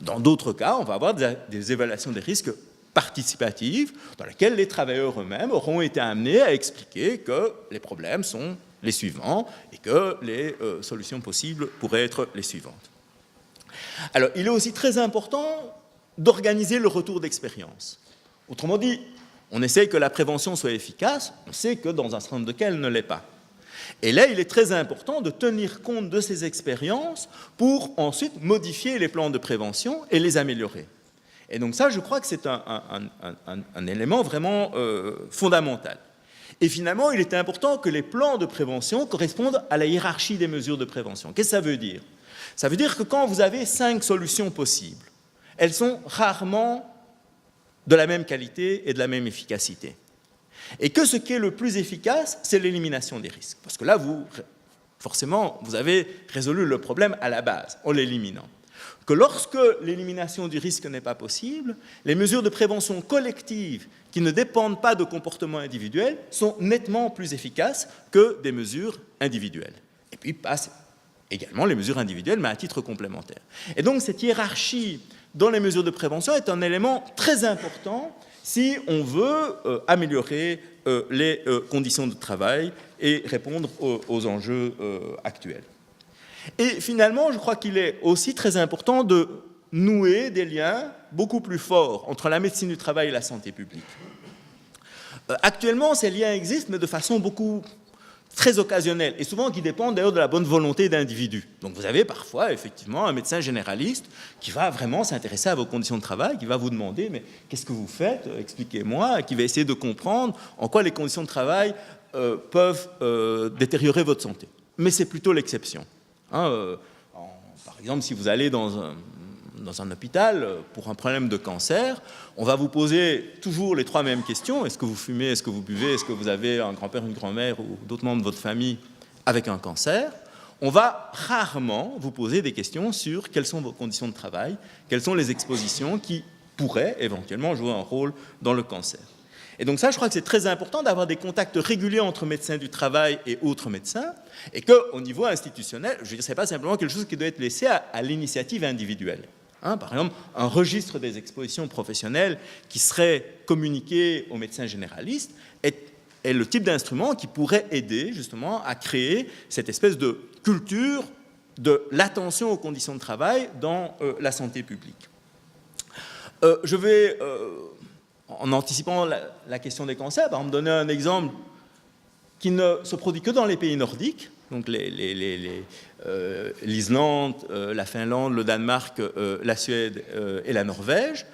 Dans d'autres cas, on va avoir des évaluations des risques participatives dans lesquelles les travailleurs eux-mêmes auront été amenés à expliquer que les problèmes sont les suivants et que les solutions possibles pourraient être les suivantes. Alors, il est aussi très important d'organiser le retour d'expérience. Autrement dit, on essaie que la prévention soit efficace, on sait que dans un certain nombre de cas, elle ne l'est pas. Et là, il est très important de tenir compte de ces expériences pour ensuite modifier les plans de prévention et les améliorer. Et donc ça, je crois que c'est un élément vraiment fondamental. Et finalement, il est important que les plans de prévention correspondent à la hiérarchie des mesures de prévention. Qu'est-ce que ça veut dire? Ça veut dire que quand vous avez 5 solutions possibles, elles sont rarement de la même qualité et de la même efficacité. Et que ce qui est le plus efficace, c'est l'élimination des risques. Parce que là, forcément, vous avez résolu le problème à la base, en l'éliminant. Que lorsque l'élimination du risque n'est pas possible, les mesures de prévention collective qui ne dépendent pas de comportements individuels sont nettement plus efficaces que des mesures individuelles. Et puis passent également les mesures individuelles, mais à titre complémentaire. Et donc cette hiérarchie dans les mesures de prévention est un élément très important si on veut améliorer les conditions de travail et répondre aux enjeux actuels. Et finalement, je crois qu'il est aussi très important de nouer des liens beaucoup plus forts entre la médecine du travail et la santé publique. Actuellement, ces liens existent, mais de façon très occasionnelle, et souvent qui dépendent d'ailleurs de la bonne volonté d'individus. Donc vous avez parfois, effectivement, un médecin généraliste qui va vraiment s'intéresser à vos conditions de travail, qui va vous demander « mais qu'est-ce que vous faites? Expliquez-moi », qui va essayer de comprendre en quoi les conditions de travail peuvent détériorer votre santé. Mais c'est plutôt l'exception. Par exemple, si vous allez dans un hôpital pour un problème de cancer, on va vous poser toujours les 3 mêmes questions. Est-ce que vous fumez? Est-ce que vous buvez? Est-ce que vous avez un grand-père, une grand-mère ou d'autres membres de votre famille avec un cancer? on va rarement vous poser des questions sur quelles sont vos conditions de travail, quelles sont les expositions qui pourraient éventuellement jouer un rôle dans le cancer. Et donc ça, je crois que c'est très important d'avoir des contacts réguliers entre médecins du travail et autres médecins, et qu'au niveau institutionnel, je ne sais pas simplement quelque chose qui doit être laissé à l'initiative individuelle. Par exemple, un registre des expositions professionnelles qui serait communiqué aux médecins généralistes est le type d'instrument qui pourrait aider justement à créer cette espèce de culture de l'attention aux conditions de travail dans la santé publique. Je vais, en anticipant la question des cancers, par exemple, donner un exemple qui ne se produit que dans les pays nordiques, donc l'Islande, la Finlande, le Danemark, la Suède et la Norvège,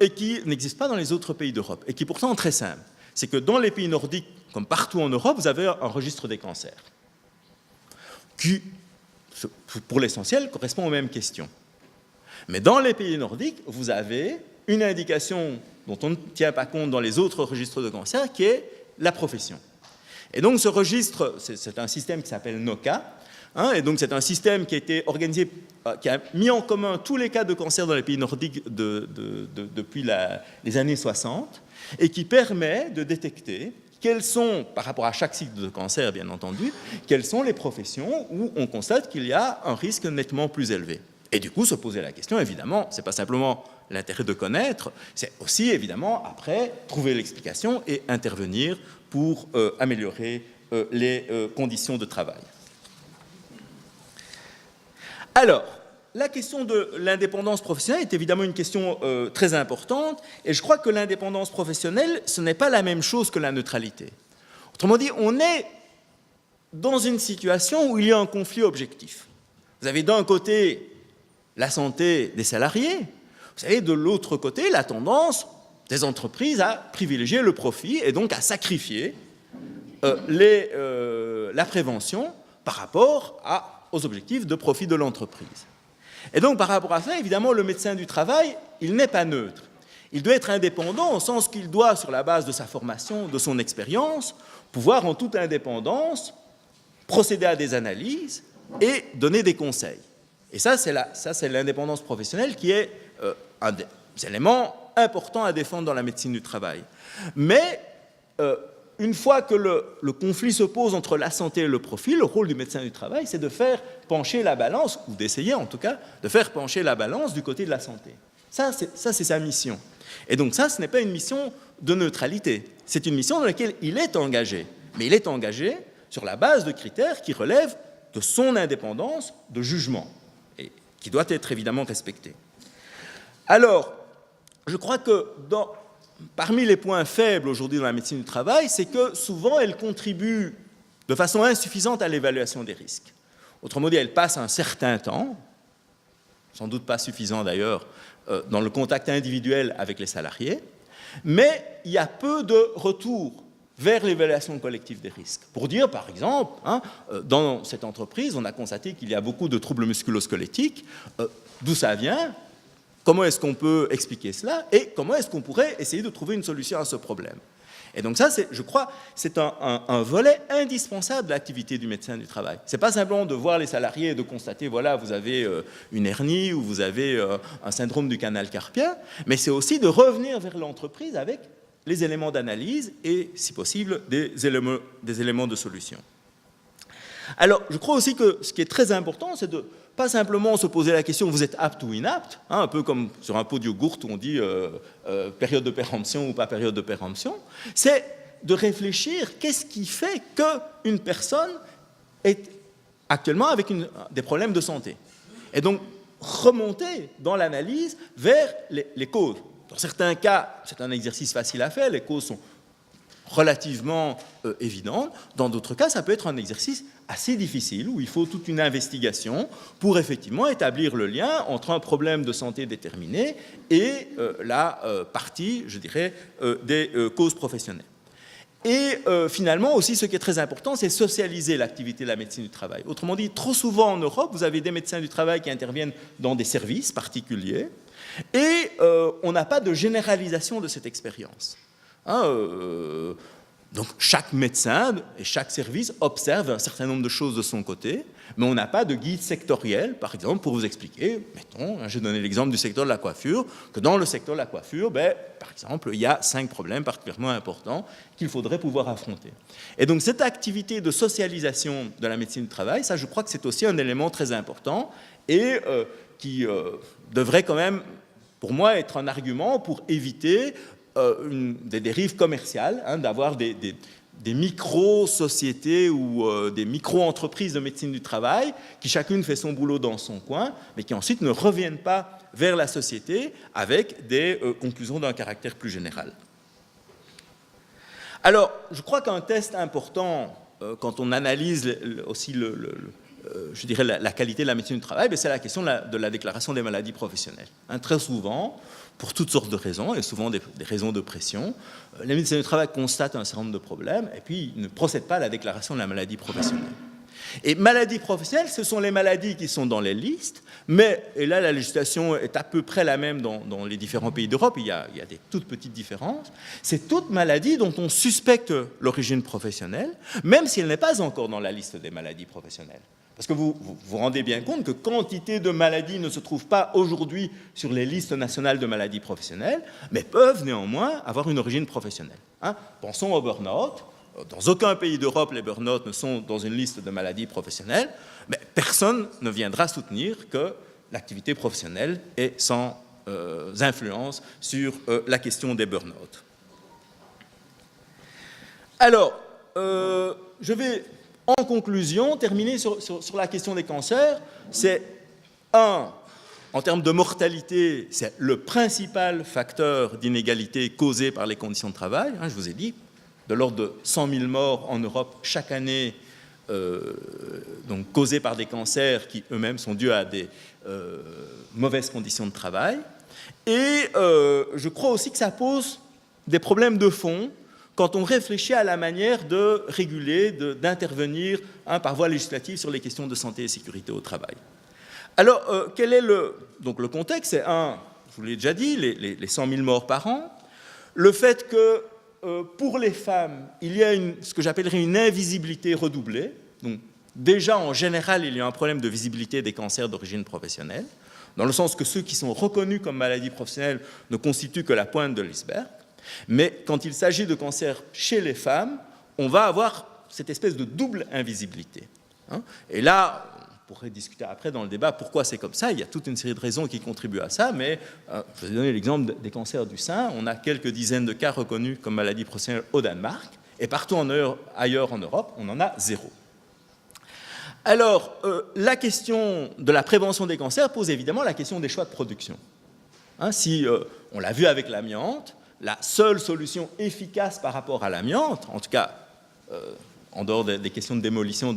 et qui n'existe pas dans les autres pays d'Europe, et qui est pourtant très simple. C'est que dans les pays nordiques, comme partout en Europe, vous avez un registre des cancers, qui, pour l'essentiel, correspond aux mêmes questions. Mais dans les pays nordiques, vous avez une indication dont on ne tient pas compte dans les autres registres de cancer, qui est la profession. Et donc ce registre, c'est un système qui s'appelle NOCA, et donc c'est un système qui a été organisé, qui a mis en commun tous les cas de cancer dans les pays nordiques depuis les années 60, et qui permet de détecter quels sont, par rapport à chaque cycle de cancer bien entendu, quelles sont les professions où on constate qu'il y a un risque nettement plus élevé. Et du coup, se poser la question, évidemment, ce n'est pas simplement l'intérêt de connaître, c'est aussi, évidemment, après, trouver l'explication et intervenir pour améliorer les conditions de travail. Alors, la question de l'indépendance professionnelle est évidemment une question très importante, et je crois que l'indépendance professionnelle, ce n'est pas la même chose que la neutralité. Autrement dit, on est dans une situation où il y a un conflit objectif. Vous avez d'un côté la santé des salariés, vous avez de l'autre côté la tendance des entreprises à privilégier le profit et donc à sacrifier la prévention par rapport aux objectifs de profit de l'entreprise. Et donc par rapport à ça, évidemment, le médecin du travail, il n'est pas neutre. Il doit être indépendant au sens qu'il doit, sur la base de sa formation, de son expérience, pouvoir en toute indépendance procéder à des analyses et donner des conseils. Et ça, c'est l'indépendance professionnelle qui est un des éléments importants à défendre dans la médecine du travail. Mais une fois que le conflit se pose entre la santé et le profit, le rôle du médecin du travail, c'est de faire pencher la balance, ou d'essayer en tout cas, de faire pencher la balance du côté de la santé. Ça, c'est sa mission. Et donc ça, ce n'est pas une mission de neutralité. C'est une mission dans laquelle il est engagé. Mais il est engagé sur la base de critères qui relèvent de son indépendance de jugement, et qui doit être évidemment respecté. Alors, je crois que parmi les points faibles aujourd'hui dans la médecine du travail, c'est que souvent elle contribue de façon insuffisante à l'évaluation des risques. Autrement dit, elle passe un certain temps, sans doute pas suffisant d'ailleurs, dans le contact individuel avec les salariés, mais il y a peu de retour vers l'évaluation collective des risques. Pour dire, par exemple, dans cette entreprise, on a constaté qu'il y a beaucoup de troubles musculo-squelettiques. D'où ça vient? Comment est-ce qu'on peut expliquer cela? Et comment est-ce qu'on pourrait essayer de trouver une solution à ce problème? Et donc ça, je crois, c'est un volet indispensable de l'activité du médecin du travail. Ce n'est pas simplement de voir les salariés et de constater, voilà, vous avez une hernie ou vous avez un syndrome du canal carpien, mais c'est aussi de revenir vers l'entreprise avec les éléments d'analyse et, si possible, des éléments de solution. Alors, je crois aussi que ce qui est très important, c'est de pas simplement se poser la question vous êtes apte ou inapte, un peu comme sur un pot de yogourt où on dit période de péremption ou pas période de péremption, c'est de réfléchir qu'est-ce qui fait qu'une personne est actuellement avec des problèmes de santé. Et donc remonter dans l'analyse vers les causes. Dans certains cas, c'est un exercice facile à faire, les causes sont relativement évidentes. Dans d'autres cas, ça peut être un exercice assez difficile où il faut toute une investigation pour effectivement établir le lien entre un problème de santé déterminé et la partie, je dirais, des causes professionnelles. Et finalement aussi, ce qui est très important, c'est socialiser l'activité de la médecine du travail. Autrement dit, trop souvent en Europe, vous avez des médecins du travail qui interviennent dans des services particuliers et on n'a pas de généralisation de cette expérience. Donc chaque médecin et chaque service observe un certain nombre de choses de son côté, mais on n'a pas de guide sectoriel, par exemple, pour vous expliquer, mettons, je vais donner l'exemple du secteur de la coiffure, que dans le secteur de la coiffure, par exemple, il y a 5 problèmes particulièrement importants qu'il faudrait pouvoir affronter. Et donc cette activité de socialisation de la médecine du travail, ça je crois que c'est aussi un élément très important et qui devrait quand même, pour moi, être un argument pour éviter des dérives commerciales, d'avoir des micro-sociétés ou des micro-entreprises de médecine du travail qui chacune fait son boulot dans son coin, mais qui ensuite ne reviennent pas vers la société avec des conclusions d'un caractère plus général. Alors, je crois qu'un test important, quand on analyse aussi je dirais la qualité de la médecine du travail, c'est la question de la déclaration des maladies professionnelles. Très souvent, pour toutes sortes de raisons, et souvent des raisons de pression, les médecins du travail constatent un certain nombre de problèmes, et puis ils ne procèdent pas à la déclaration de la maladie professionnelle. Et maladies professionnelles, ce sont les maladies qui sont dans les listes, mais, et là la législation est à peu près la même dans les différents pays d'Europe, il y a des toutes petites différences, c'est toute maladie dont on suspecte l'origine professionnelle, même si elle n'est pas encore dans la liste des maladies professionnelles. Parce que vous vous rendez bien compte que quantité de maladies ne se trouvent pas aujourd'hui sur les listes nationales de maladies professionnelles, mais peuvent néanmoins avoir une origine professionnelle. Pensons au burn-out. Dans aucun pays d'Europe, les burn-out ne sont dans une liste de maladies professionnelles, mais personne ne viendra soutenir que l'activité professionnelle est sans influence sur la question des burn-out. Alors, je vais en conclusion terminer sur la question des cancers. C'est en termes de mortalité, c'est le principal facteur d'inégalité causé par les conditions de travail. Je vous ai dit, de l'ordre de 100 000 morts en Europe chaque année, donc causés par des cancers qui eux-mêmes sont dus à des mauvaises conditions de travail. Et je crois aussi que ça pose des problèmes de fond quand on réfléchit à la manière de réguler, d'intervenir par voie législative sur les questions de santé et sécurité au travail. Alors, quel est le contexte? C'est je vous l'ai déjà dit, les 100 000 morts par an, le fait que pour les femmes, il y a ce que j'appellerais une invisibilité redoublée. Donc, déjà, en général, il y a un problème de visibilité des cancers d'origine professionnelle, dans le sens que ceux qui sont reconnus comme maladies professionnelles ne constituent que la pointe de l'iceberg. Mais quand il s'agit de cancer chez les femmes, on va avoir cette espèce de double invisibilité. Et là, on pourrait discuter après dans le débat pourquoi c'est comme ça. Il y a toute une série de raisons qui contribuent à ça, mais je vais donner l'exemple des cancers du sein. On a quelques dizaines de cas reconnus comme maladies professionnelles au Danemark, et partout ailleurs en Europe, on en a 0. Alors, la question de la prévention des cancers pose évidemment la question des choix de production. Si on l'a vu avec l'amiante, la seule solution efficace par rapport à l'amiante, en tout cas en dehors des questions de démolition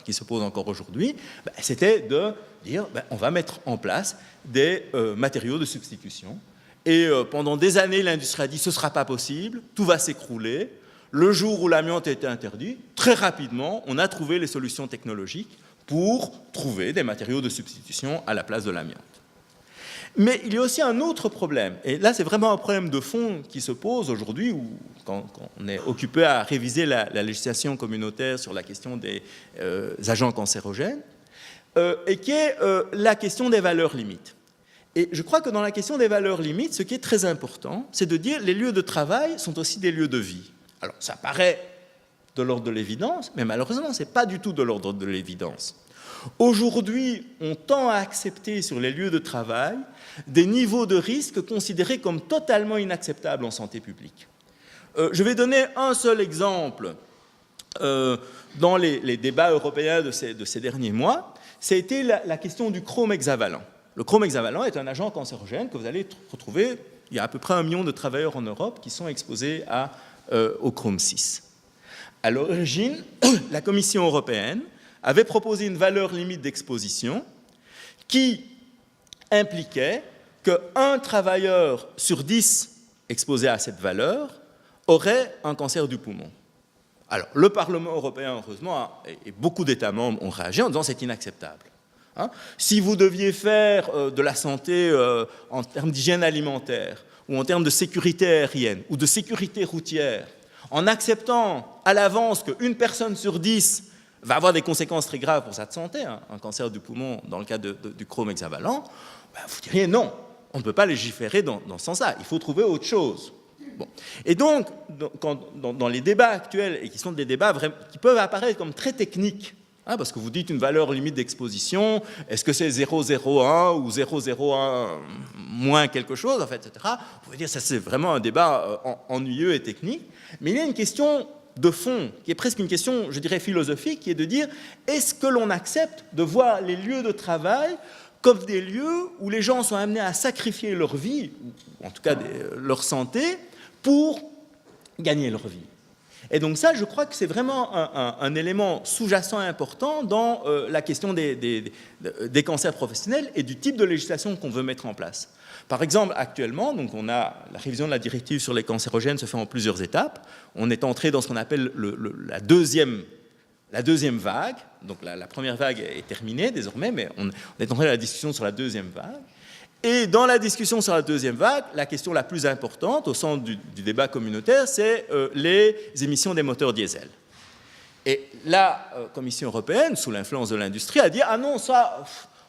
qui se posent encore aujourd'hui, c'était de dire on va mettre en place des matériaux de substitution. Et pendant des années, l'industrie a dit ce ne sera pas possible, tout va s'écrouler. Le jour où l'amiante a été interdit, très rapidement, on a trouvé les solutions technologiques pour trouver des matériaux de substitution à la place de l'amiante. Mais il y a aussi un autre problème, et là c'est vraiment un problème de fond qui se pose aujourd'hui, quand on est occupé à réviser la législation communautaire sur la question des agents cancérogènes, et qui est la question des valeurs limites. Et je crois que dans la question des valeurs limites, ce qui est très important, c'est de dire que les lieux de travail sont aussi des lieux de vie. Alors ça paraît de l'ordre de l'évidence, mais malheureusement ce n'est pas du tout de l'ordre de l'évidence. Aujourd'hui, on tend à accepter sur les lieux de travail des niveaux de risque considérés comme totalement inacceptables en santé publique. Je vais donner un seul exemple dans les débats européens de ces derniers mois. C'était la question du chrome hexavalent. Le chrome hexavalent est un agent cancérogène que vous allez retrouver. Il y a à peu près 1 million de travailleurs en Europe qui sont exposés au chrome 6. À l'origine, la Commission européenne avait proposé une valeur limite d'exposition qui impliquait qu'un travailleur sur 10 exposé à cette valeur aurait un cancer du poumon. Alors, le Parlement européen, heureusement, et beaucoup d'États membres ont réagi en disant c'est inacceptable. Si vous deviez faire de la santé en termes d'hygiène alimentaire, ou en termes de sécurité aérienne, ou de sécurité routière, en acceptant à l'avance qu'une personne sur 10 va avoir des conséquences très graves pour sa santé, hein, un cancer du poumon dans le cas du chrome hexavalent, ben vous diriez non, on ne peut pas légiférer dans ce sens-là, il faut trouver autre chose. Bon. Et donc, dans les débats actuels, et qui sont des débats qui peuvent apparaître comme très techniques, hein, parce que vous dites une valeur limite d'exposition, est-ce que c'est 0,01 ou 0,01 moins quelque chose, en fait, etc. Vous pouvez dire ça c'est vraiment un débat ennuyeux et technique, mais il y a une question de fond, qui est presque une question, je dirais, philosophique, qui est de dire, est-ce que l'on accepte de voir les lieux de travail comme des lieux où les gens sont amenés à sacrifier leur vie, ou en tout cas leur santé, pour gagner leur vie? Et donc ça, je crois que c'est vraiment un élément sous-jacent important dans la question des cancers professionnels et du type de législation qu'on veut mettre en place. Par exemple, actuellement, donc on a la révision de la directive sur les cancérogènes se fait en plusieurs étapes. On est entré dans ce qu'on appelle la deuxième vague. Donc la première vague est terminée désormais, mais on est entré dans la discussion sur la deuxième vague. Et dans la discussion sur la deuxième vague, la question la plus importante au centre du débat communautaire, c'est les émissions des moteurs diesel. Et la Commission européenne, sous l'influence de l'industrie, a dit « Ah non, ça,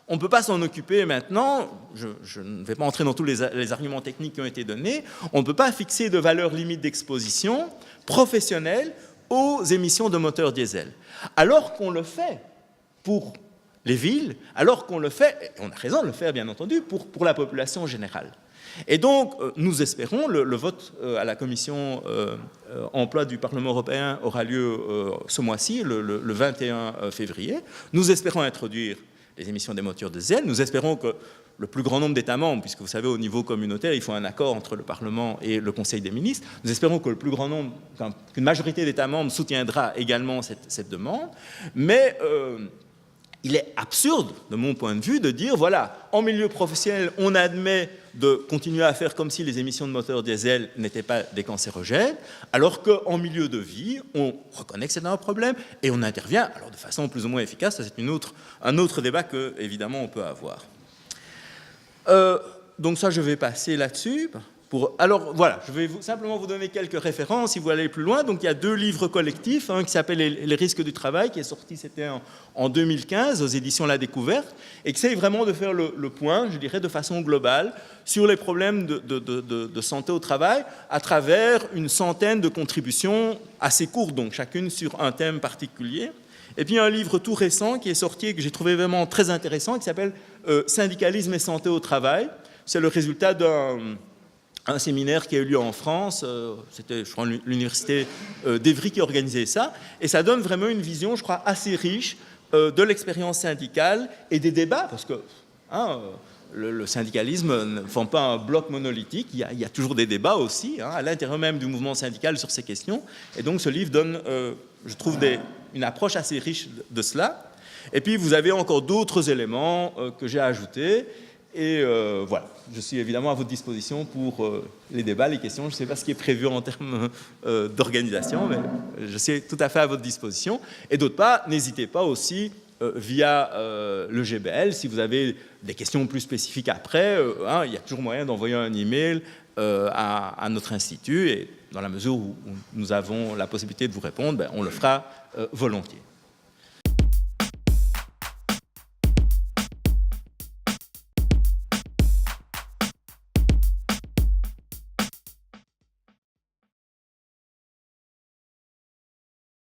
on ne peut pas s'en occuper maintenant, je ne vais pas entrer dans tous les arguments techniques qui ont été donnés, on ne peut pas fixer de valeur limite d'exposition professionnelle aux émissions de moteurs diesel. » Alors qu'on le fait pour les villes, alors qu'on le fait, et on a raison de le faire bien entendu, pour la population générale. Et donc, nous espérons, le vote à la commission emploi du Parlement européen aura lieu ce mois-ci, le 21 février. Nous espérons introduire les émissions des moteurs diesel. Nous espérons que le plus grand nombre d'États membres, puisque vous savez, au niveau communautaire, il faut un accord entre le Parlement et le Conseil des ministres. Nous espérons que le plus grand nombre, qu'une majorité d'États membres soutiendra également cette demande. Mais il est absurde, de mon point de vue, de dire, voilà, en milieu professionnel, on admet de continuer à faire comme si les émissions de moteurs diesel n'étaient pas des cancérogènes, alors qu'en milieu de vie, on reconnaît que c'est un problème et on intervient, alors de façon plus ou moins efficace. Ça, c'est un autre débat que, évidemment, on peut avoir. Donc ça, je vais passer là-dessus. Alors voilà, je vais simplement vous donner quelques références si vous allez plus loin. Donc il y a 2 livres collectifs, un qui s'appelle les risques du travail, qui est sorti, c'était en 2015 aux éditions La Découverte, et qui essaye vraiment de faire le point, je dirais, de façon globale sur les problèmes de santé au travail à travers une centaine de contributions assez courtes, donc chacune sur un thème particulier. Et puis un livre tout récent qui est sorti et que j'ai trouvé vraiment très intéressant, qui s'appelle Syndicalisme et santé au travail. C'est le résultat d'un séminaire qui a eu lieu en France, c'était, je crois, l'université d'Evry qui organisait ça, et ça donne vraiment une vision, je crois, assez riche de l'expérience syndicale et des débats, parce que le syndicalisme ne forme pas un bloc monolithique, il y a toujours des débats aussi, à l'intérieur même du mouvement syndical sur ces questions, et donc ce livre donne, je trouve, une approche assez riche de cela. Et puis vous avez encore d'autres éléments que j'ai ajoutés. Et voilà, je suis évidemment à votre disposition pour les débats, les questions. Je ne sais pas ce qui est prévu en termes d'organisation, mais je suis tout à fait à votre disposition. Et d'autre part, n'hésitez pas aussi via le GBL, si vous avez des questions plus spécifiques après, il y a toujours moyen d'envoyer un email à notre institut, et dans la mesure où nous avons la possibilité de vous répondre, on le fera volontiers.